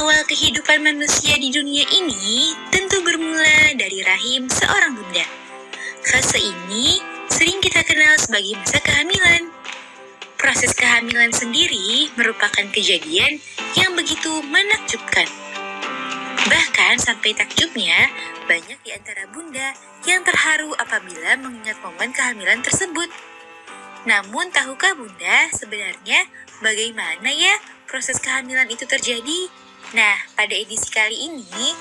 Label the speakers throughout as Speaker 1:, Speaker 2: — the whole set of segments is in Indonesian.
Speaker 1: Awal kehidupan manusia di dunia ini tentu bermula dari rahim seorang bunda. Fase ini sering kita kenal sebagai masa kehamilan. Proses kehamilan sendiri merupakan kejadian yang begitu menakjubkan. Bahkan sampai takjubnya, banyak di antara bunda yang terharu apabila mengingat momen kehamilan tersebut. Namun tahukah bunda sebenarnya bagaimana ya proses kehamilan itu terjadi? Nah, pada edisi kali ini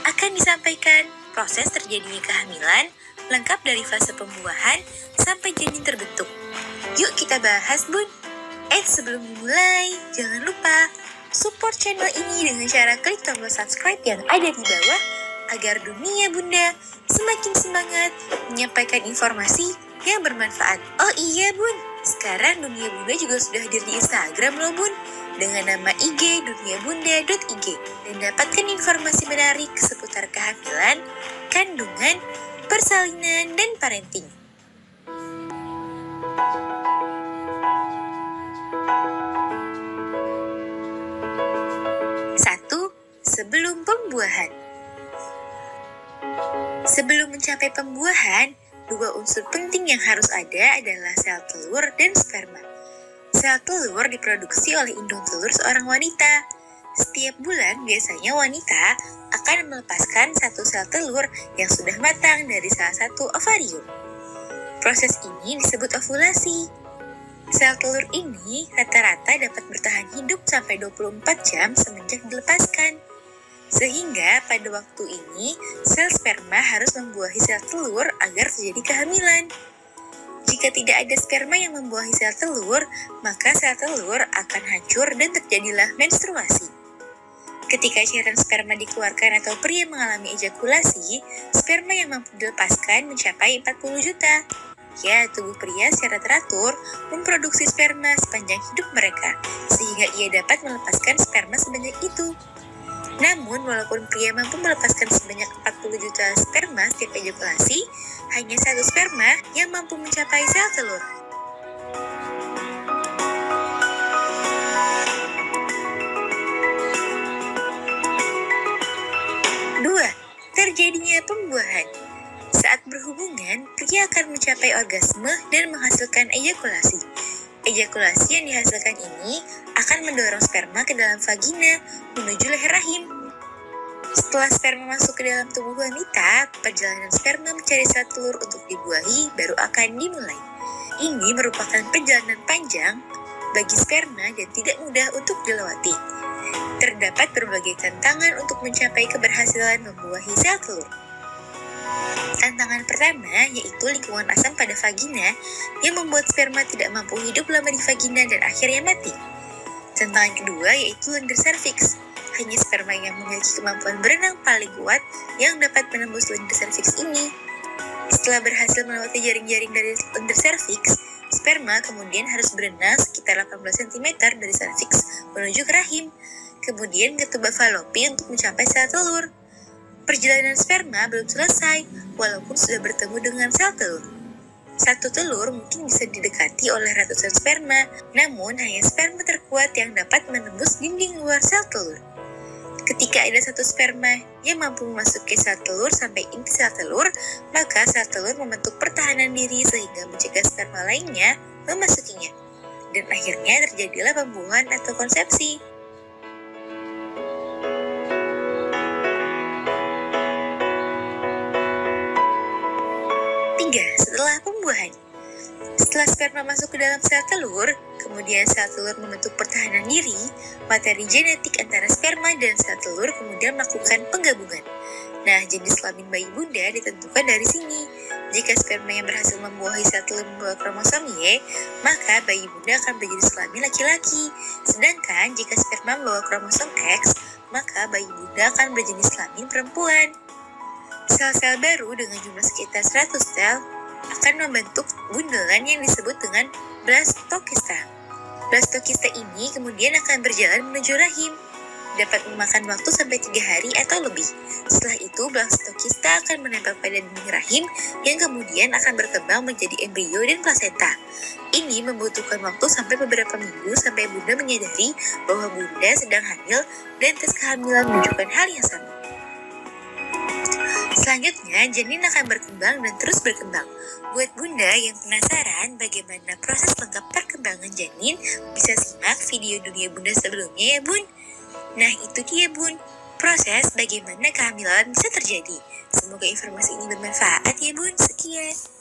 Speaker 1: akan disampaikan proses terjadinya kehamilan lengkap dari fase pembuahan sampai janin terbentuk. Yuk kita bahas, Bun. Sebelum dimulai, jangan lupa support channel ini dengan cara klik tombol subscribe yang ada di bawah agar dunia Bunda semakin semangat menyampaikan informasi yang bermanfaat. Oh iya, Bun. Sekarang dunia Bunda juga sudah hadir di Instagram loh, Bun, dengan nama IG duniabunda.ig, dan dapatkan informasi menarik seputar kehamilan, kandungan, persalinan, dan parenting. 1. Sebelum pembuahan. Sebelum mencapai pembuahan, dua unsur penting yang harus ada adalah sel telur dan sperma. Sel telur diproduksi oleh indung telur seorang wanita. Setiap bulan, biasanya wanita akan melepaskan satu sel telur yang sudah matang dari salah satu ovarium. Proses ini disebut ovulasi. Sel telur ini rata-rata dapat bertahan hidup sampai 24 jam semenjak dilepaskan. Sehingga pada waktu ini, sel sperma harus membuahi sel telur agar terjadi kehamilan. Jika tidak ada sperma yang membuahi sel telur, maka sel telur akan hancur dan terjadilah menstruasi. Ketika cairan sperma dikeluarkan atau pria mengalami ejakulasi, sperma yang mampu dilepaskan mencapai 40 juta. Ya, tubuh pria secara teratur memproduksi sperma sepanjang hidup mereka, sehingga ia dapat melepaskan sperma sebanyak itu. Namun, walaupun pria mampu melepaskan sebanyak 40 juta sperma setiap ejakulasi, hanya satu sperma yang mampu mencapai sel telur. Terjadinya pembuahan. Saat berhubungan, pria akan mencapai orgasme dan menghasilkan ejakulasi. Ejakulasi yang dihasilkan ini akan mendorong sperma ke dalam vagina menuju leher rahim. Setelah sperma masuk ke dalam tubuh wanita, perjalanan sperma mencari sel telur untuk dibuahi baru akan dimulai. Ini merupakan perjalanan panjang bagi sperma dan tidak mudah untuk dilewati. Terdapat berbagai tantangan untuk mencapai keberhasilan membuahi sel telur. Tantangan pertama yaitu lingkungan asam pada vagina yang membuat sperma tidak mampu hidup lama di vagina dan akhirnya mati. Tantangan kedua yaitu lendir serviks. Hanya sperma yang memiliki kemampuan berenang paling kuat yang dapat menembus lendir serviks ini. Setelah berhasil melewati jaring-jaring dari lendir serviks, sperma kemudian harus berenang sekitar 18 cm dari serviks menuju ke rahim, kemudian ke tuba falopi untuk mencapai sel telur. Perjalanan sperma belum selesai, walaupun sudah bertemu dengan sel telur. Satu telur mungkin bisa didekati oleh ratusan sperma, namun hanya sperma terkuat yang dapat menembus dinding luar sel telur. Ketika ada satu sperma yang mampu memasuki sel telur sampai inti sel telur, maka sel telur membentuk pertahanan diri sehingga mencegah sperma lainnya memasukinya. Dan akhirnya terjadilah pembuahan atau konsepsi. 3. Setelah pembuahan. Setelah sperma masuk ke dalam sel telur, kemudian sel telur membentuk pertahanan diri, materi genetik antara sperma dan sel telur kemudian melakukan penggabungan. Nah, jenis kelamin bayi bunda ditentukan dari sini. Jika sperma yang berhasil membuahi sel telur membawa kromosom Y, maka bayi bunda akan berjenis kelamin laki-laki. Sedangkan jika sperma membawa kromosom X, maka bayi bunda akan berjenis kelamin perempuan. Sel-sel baru dengan jumlah sekitar 100 sel akan membentuk bundelan yang disebut dengan blastokista. Blastokista ini kemudian akan berjalan menuju rahim. dapat memakan waktu sampai 3 hari atau lebih. Setelah itu, blastokista akan menempel pada dinding rahim yang kemudian akan berkembang menjadi embrio dan plasenta. Ini membutuhkan waktu sampai beberapa minggu sampai bunda menyadari bahwa bunda sedang hamil dan tes kehamilan menunjukkan hal yang sama. Selanjutnya, janin akan berkembang dan terus berkembang. Buat bunda yang penasaran bagaimana proses lengkap perkembangan janin, bisa simak video dunia bunda sebelumnya ya bun. Nah itu dia bun, proses bagaimana kehamilan bisa terjadi. Semoga informasi ini bermanfaat ya bun, sekian.